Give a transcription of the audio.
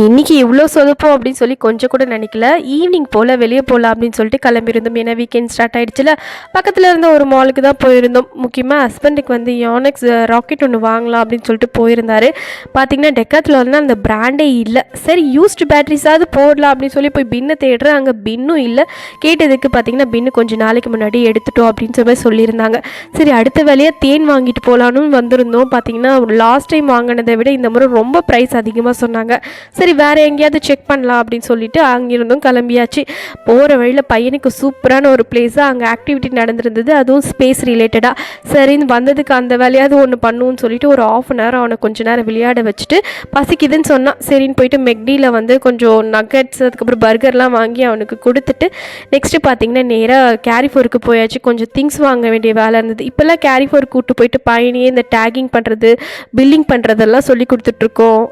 இன்றைக்கி இவ்வளோ சொதப்போம் அப்படின்னு சொல்லி கொஞ்சம் கூட நினைக்கல. ஈவினிங் போல் வெளியே போகலாம் அப்படின்னு சொல்லிட்டு கிளம்பியிருந்தோம். ஏன்னா வீக்கெண்ட் ஸ்டார்ட் ஆகிடுச்சில்ல. பக்கத்தில் இருந்த ஒரு மாலுக்கு தான் போயிருந்தோம். முக்கியமாக ஹஸ்பண்டுக்கு வந்து யானெக்ஸ் ராக்கெட் ஒன்று வாங்கலாம் அப்படின்னு சொல்லிட்டு போயிருந்தார். பார்த்திங்கன்னா டெக்காத்லானில் அந்த பிராண்டே இல்லை. சரி யூஸ்டு பேட்ரிஸாவது போடலாம் அப்படின்னு சொல்லி போய் பின்னை தேடுறேன். அங்கே பின்னும் இல்லை. கேட்டதுக்கு பார்த்திங்கன்னா பின்னு கொஞ்சம் நாளைக்கு முன்னாடி எடுத்துட்டோம் அப்படின்னு சொல்லி சொல்லியிருந்தாங்க. சரி அடுத்த வேலையாக தேன் வாங்கிட்டு போகலான்னு வந்திருந்தோம். பார்த்திங்கன்னா லாஸ்ட் டைம் வாங்கினதை விட இந்த முறை ரொம்ப ப்ரைஸ் அதிகமாக சொன்னாங்க. சரி வேறு எங்கேயாவது செக் பண்ணலாம் அப்படின்னு சொல்லிட்டு அங்கிருந்தும் கிளம்பியாச்சு. போகிற வழியில் பையனுக்கு சூப்பரான ஒரு பிளேஸாக அங்கே ஆக்டிவிட்டி நடந்துருந்தது, அதுவும் ஸ்பேஸ் ரிலேட்டடாக. சரின்னு வந்ததுக்கு அந்த வேலையாவது ஒன்று பண்ணுவோன்னு சொல்லிட்டு ஒரு ½ hour அவனை கொஞ்ச நேரம் விளையாட வச்சுட்டு பசிக்குதுன்னு சொன்னான். சரின்னு போயிட்டு மெக்டியில் வந்து கொஞ்சம் நக்கட்ஸ் அதுக்கப்புறம் பர்கர்லாம் வாங்கி அவனுக்கு கொடுத்துட்டு நெக்ஸ்ட்டு பார்த்திங்கன்னா நேராக கேரிஃபோருக்கு போயாச்சு. கொஞ்சம் திங்ஸ் வாங்க வேண்டிய வேலை இருந்தது. இப்போல்லாம் கேரிஃபோர் கூப்பிட்டு போயிட்டு பையனையே இந்த டேகிங் பண்ணுறது பில்லிங் பண்ணுறதெல்லாம் சொல்லி கொடுத்துட்ருக்கோம்.